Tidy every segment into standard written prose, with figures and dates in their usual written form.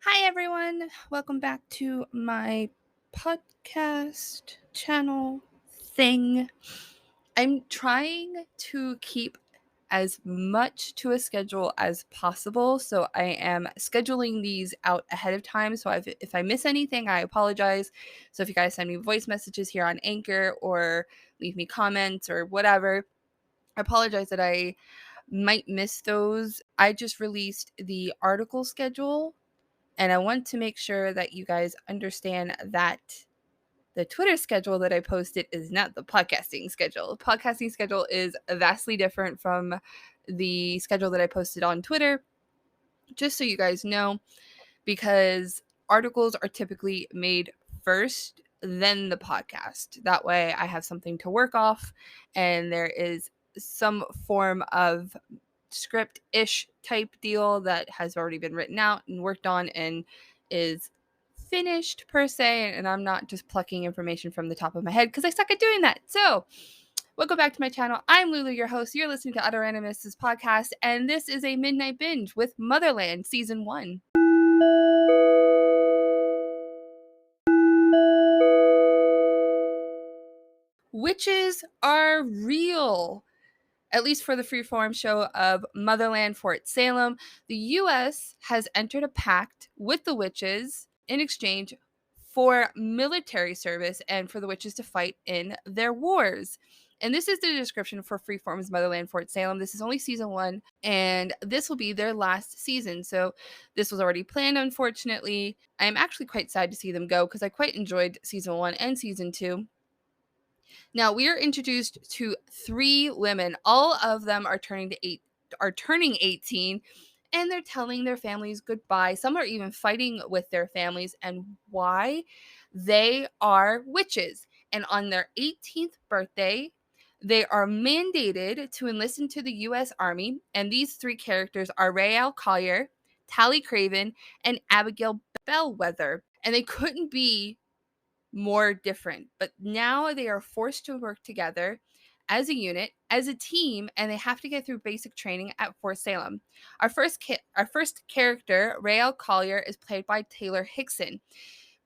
Hi, everyone. Welcome back to my podcast channel thing. I'm trying to keep as much to a schedule as possible, so I am scheduling these out ahead of time. So if I miss anything, I apologize. So if you guys send me voice messages here on Anchor or leave me comments or whatever, I apologize that I might miss those. I just released the article schedule, and I want to make sure that you guys understand that the Twitter schedule that I posted is not the podcasting schedule. The podcasting schedule is vastly different from the schedule that I posted on Twitter, just so you guys know, because articles are typically made first, then the podcast. That way I have something to work off, and there is some form of script-ish type deal that has already been written out and worked on and is finished per se, and I'm not just plucking information from the top of my head because I suck at doing that. So welcome back to my channel. I'm Lulu, your host. You're listening to Utter Randomness podcast, and this is a midnight binge with Motherland season 1. Witches are real, at least for the freeform show of Motherland Fort Salem. The U.S. has entered a pact with the witches in exchange for military service and for the witches to fight in their wars. And this is the description for Freeform's Motherland Fort Salem. This is only season 1, and this will be their last season. So this was already planned, unfortunately. I am actually quite sad to see them go because I quite enjoyed season 1 and season 2. Now we are introduced to 3 women. All of them are turning 18, and they're telling their families goodbye. Some are even fighting with their families, and why? They are witches. And on their 18th birthday, they are mandated to enlist into the US Army, and these 3 characters are Raelle Collier, Tally Craven, and Abigail Bellwether. And they couldn't be more different. But now they are forced to work together as a unit, as a team, and they have to get through basic training at Fort Salem. Our first character, Raelle Collier, is played by Taylor Hickson.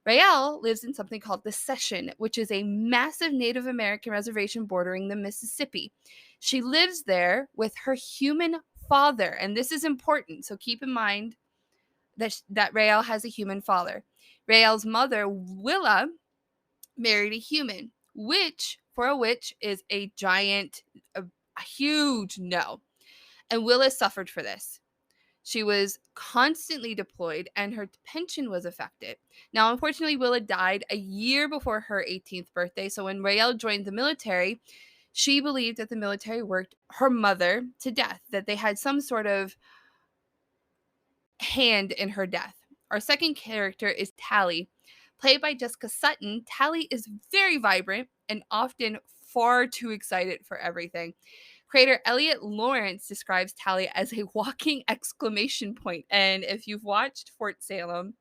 Raelle lives in something called the Session, which is a massive Native American reservation bordering the Mississippi. She lives there with her human father, and this is important, so keep in mind that Raelle has a human father. Raelle's mother, Willa, married a human, which for a witch is a huge no. And Willa suffered for this. She was constantly deployed and her pension was affected. Now, unfortunately, Willa died a year before her 18th birthday. So when Raelle joined the military, she believed that the military worked her mother to death, that they had some sort of hand in her death. Our second character is Tally. Played by Jessica Sutton, Tally is very vibrant and often far too excited for everything. Creator Elliot Lawrence describes Tally as a walking exclamation point. And if you've watched Fort Salem,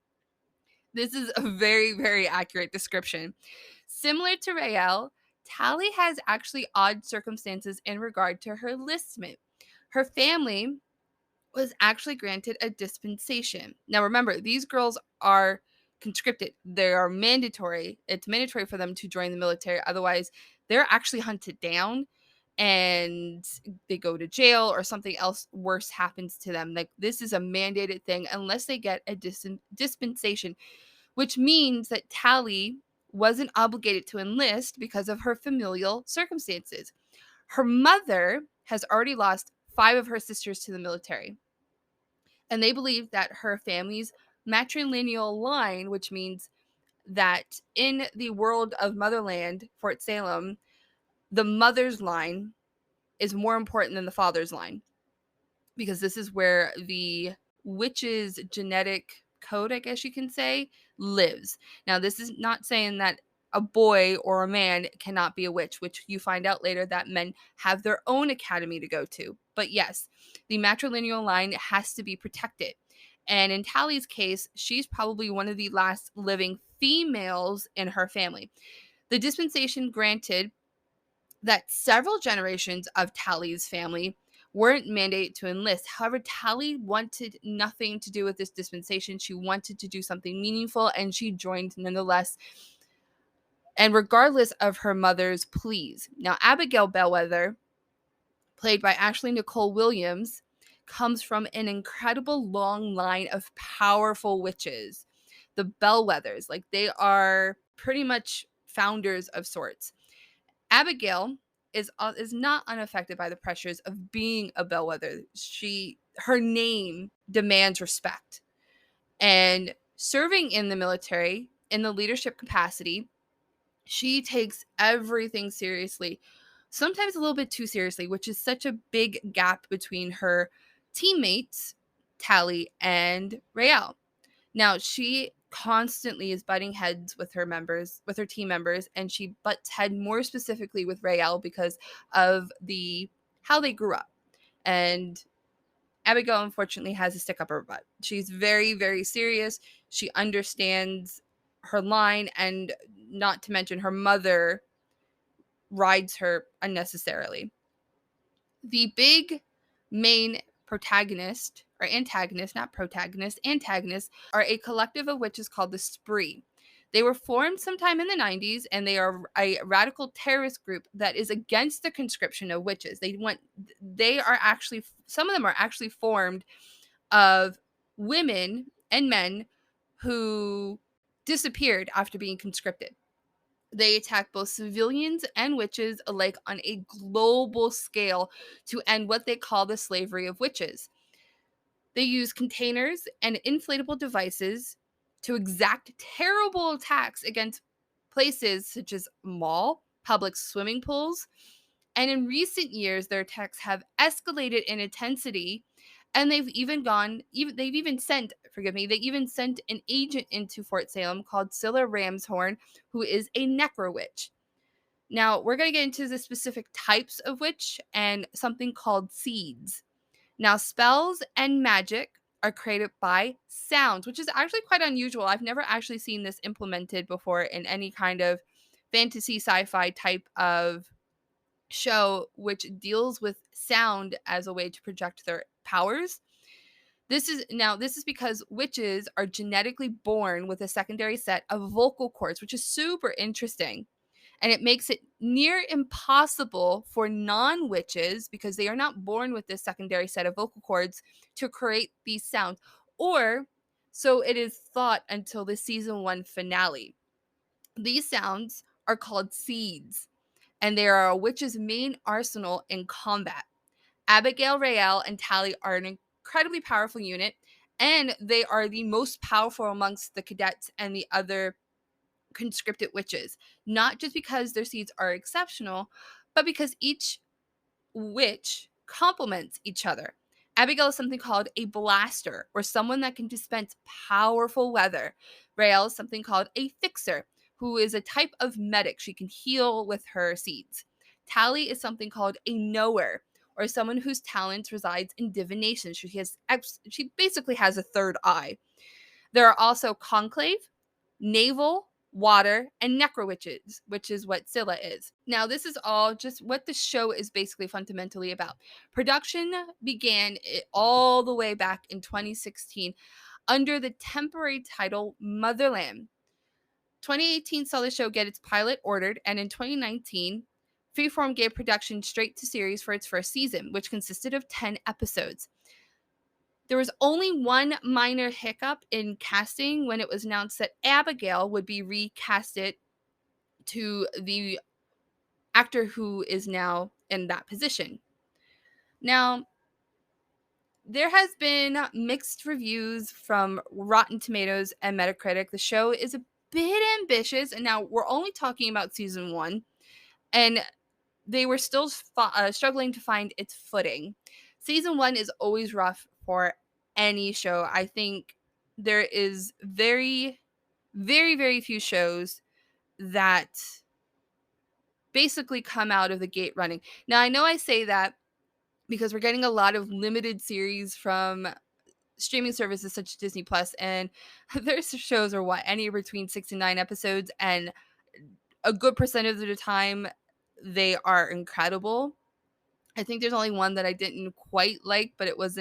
this is a very, very accurate description. Similar to Raelle, Tally has actually odd circumstances in regard to her enlistment. Her family was actually granted a dispensation. Now remember, these girls are conscripted. They are mandatory. It's mandatory for them to join the military. Otherwise, they're actually hunted down and they go to jail or something else worse happens to them. Like, this is a mandated thing unless they get a dispensation, which means that Tally wasn't obligated to enlist because of her familial circumstances. Her mother has already lost 5 of her sisters to the military. And they believe that her family's matrilineal line, which means that in the world of Motherland, Fort Salem, the mother's line is more important than the father's line, because this is where the witch's genetic code, I guess you can say, lives. Now, this is not saying that a boy or a man cannot be a witch, which you find out later that men have their own academy to go to. But yes, the matrilineal line has to be protected. And in Tally's case, she's probably one of the last living females in her family. The dispensation granted that several generations of Tally's family weren't mandated to enlist. However, Tally wanted nothing to do with this dispensation. She wanted to do something meaningful, and she joined nonetheless, and regardless of her mother's pleas. Now, Abigail Bellwether, played by Ashley Nicole Williams, comes from an incredible long line of powerful witches. The Bellwethers, like, they are pretty much founders of sorts. Abigail is not unaffected by the pressures of being a bellwether. Her name demands respect, and serving in the military in the leadership capacity, she takes everything seriously, sometimes a little bit too seriously, which is such a big gap between her teammates, Tally and Raelle. Now, she constantly is butting heads with her team members, and she butts head more specifically with Raelle because of how they grew up. And Abigail, unfortunately, has a stick up her butt. She's very, very serious. She understands her line, and not to mention her mother rides her unnecessarily. The big main protagonist, or antagonist, not protagonist, antagonists, are a collective of witches called the Spree. They were formed sometime in the 90s, and they are a radical terrorist group that is against the conscription of witches. Some of them are actually formed of women and men who disappeared after being conscripted. They attack both civilians and witches alike on a global scale to end what they call the slavery of witches. They use containers and inflatable devices to exact terrible attacks against places such as mall, public swimming pools, and in recent years their attacks have escalated in intensity, and they even sent an agent into Fort Salem called Scylla Ramshorn, who is a necro witch. Now, we're going to get into the specific types of witch and something called seeds. Now, spells and magic are created by sounds, which is actually quite unusual. I've never actually seen this implemented before in any kind of fantasy sci-fi type of show which deals with sound as a way to project their powers. This is because witches are genetically born with a secondary set of vocal cords, which is super interesting. And it makes it near impossible for non-witches, because they are not born with this secondary set of vocal cords, to create these sounds. Or so it is thought until the season 1 finale. These sounds are called seeds, and they are a witch's main arsenal in combat. Abigail, Raelle, and Tally are an incredibly powerful unit, and they are the most powerful amongst the cadets and the other conscripted witches, not just because their seeds are exceptional, but because each witch complements each other. Abigail is something called a blaster, or someone that can dispense powerful weather. Raelle is something called a fixer, who is a type of medic. She can heal with her seeds. Tally is something called a knower, or someone whose talent resides in divination. She basically has a third eye. There are also conclave, naval, water, and necro witches, which is what Scylla is. Now, this is all just what the show is basically fundamentally about. Production began all the way back in 2016 under the temporary title Motherland. 2018 saw the show get its pilot ordered, and in 2019, Freeform gave production straight to series for its first season, which consisted of 10 episodes. There was only one minor hiccup in casting when it was announced that Abigail would be recasted to the actor who is now in that position. Now, there has been mixed reviews from Rotten Tomatoes and Metacritic. The show is a bit ambitious, and now we're only talking about season 1, and they were still struggling to find its footing. Season 1 is always rough for any show. I think there is very, very, very few shows that basically come out of the gate running. Now, I know I say that because we're getting a lot of limited series from streaming services such as Disney Plus, and their shows are anywhere between 6 and 9 episodes, and a good percent of the time they are incredible. I think there's only one that I didn't quite like, but it was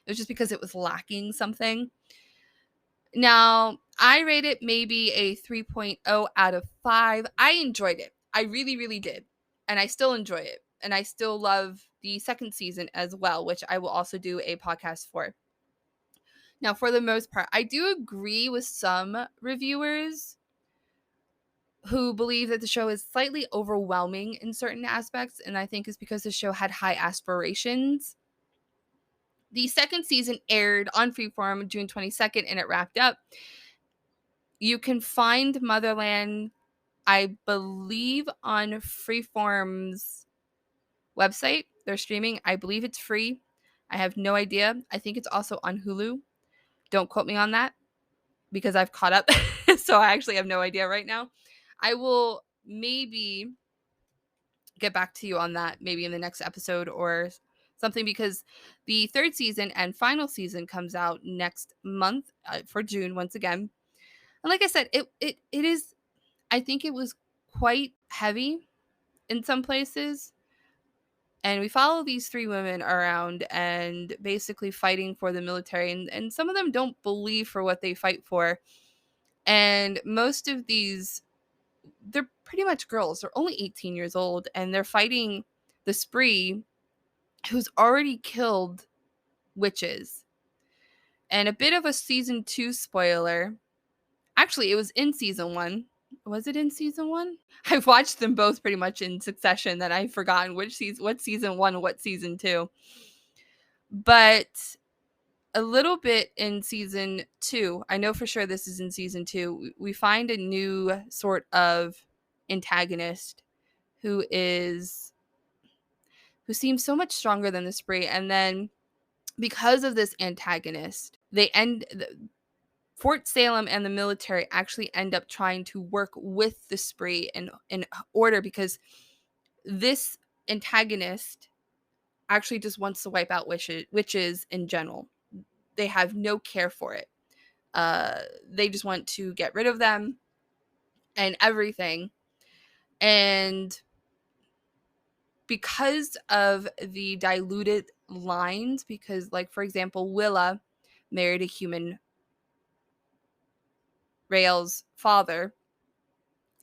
just because it was lacking something. Now, I rate it maybe a 3.0 out of 5. I enjoyed it. I really, really did. And I still enjoy it. And I still love the second season as well, which I will also do a podcast for. Now, for the most part, I do agree with some reviewers who believe that the show is slightly overwhelming in certain aspects, and I think it's because the show had high aspirations. The second season aired on Freeform June 22nd, and it wrapped up. You can find Motherland, I believe, on Freeform's website. They're streaming. I believe it's free. I have no idea. I think it's also on Hulu. Don't quote me on that because I've caught up. So I actually have no idea right now. I will maybe get back to you on that maybe in the next episode or something, because the third season and final season comes out next month for June once again. And like I said, it is, I think it was quite heavy in some places. And we follow these three women around and basically fighting for the military. And some of them don't believe for what they fight for. And most of these, they're pretty much girls. They're only 18 years old. And they're fighting the spree who's already killed witches. And a bit of a season 2 spoiler. Actually, it was in season 1. Was it in season 1? I've watched them both pretty much in succession that I've forgotten what season 1 and what season 2. But a little bit in season 2, I know for sure this is in season 2, we find a new sort of antagonist who seems so much stronger than the spree. And then because of this antagonist, Fort Salem and the military actually end up trying to work with the spree in order, because this antagonist actually just wants to wipe out witches in general. They have no care for it. They just want to get rid of them and everything. And because of the diluted lines, because, like, for example, Willa married a human, Rael's father.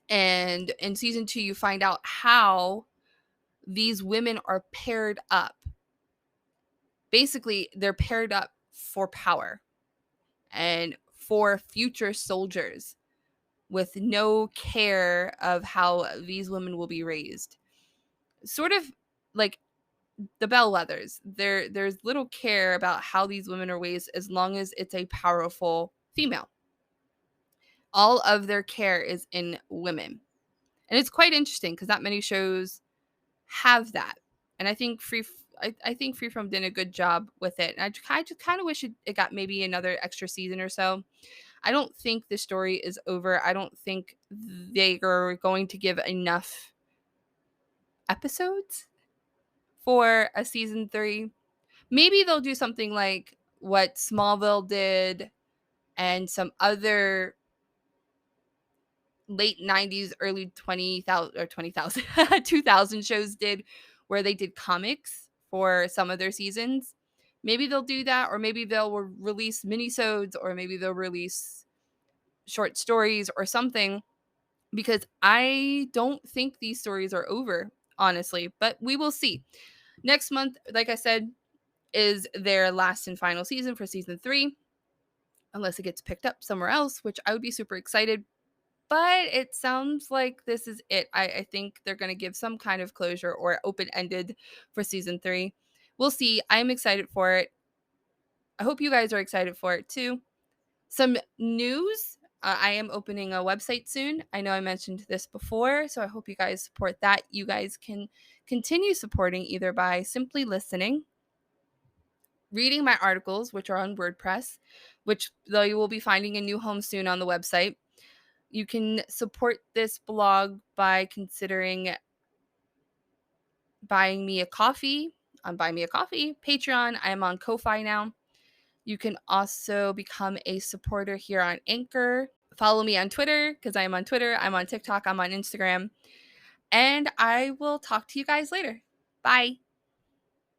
And in season 2, you find out how these women are paired up. Basically, they're paired up for power and for future soldiers with no care of how these women will be raised. Sort of like the bellwethers. There's little care about how these women are raised as long as it's a powerful female. All of their care is in women. And it's quite interesting because not many shows have that. And I think I think Freeform did a good job with it. And I just kind of wish it got maybe another extra season or so. I don't think the story is over. I don't think they are going to give enough episodes for a season 3. Maybe they'll do something like what Smallville did and some other late 90s, early 20,000 or 20,000 2000 shows did, where they did comics for some of their seasons. Maybe they'll do that, or maybe they'll release minisodes, or maybe they'll release short stories or something, because I don't think these stories are over, honestly, but we will see. Next month, like I said, is their last and final season for season 3, unless it gets picked up somewhere else, which I would be super excited. But it sounds like this is it. I think they're going to give some kind of closure or open-ended for season 3. We'll see. I'm excited for it. I hope you guys are excited for it too. Some news. I am opening a website soon. I know I mentioned this before, so I hope you guys support that. You guys can continue supporting either by simply listening, reading my articles, which are on WordPress, which though you will be finding a new home soon on the website. You can support this blog by considering buying me a coffee on Buy Me a Coffee, Patreon. I am on Ko-Fi now. You can also become a supporter here on Anchor. Follow me on Twitter, because I am on Twitter. I'm on TikTok. I'm on Instagram. And I will talk to you guys later. Bye.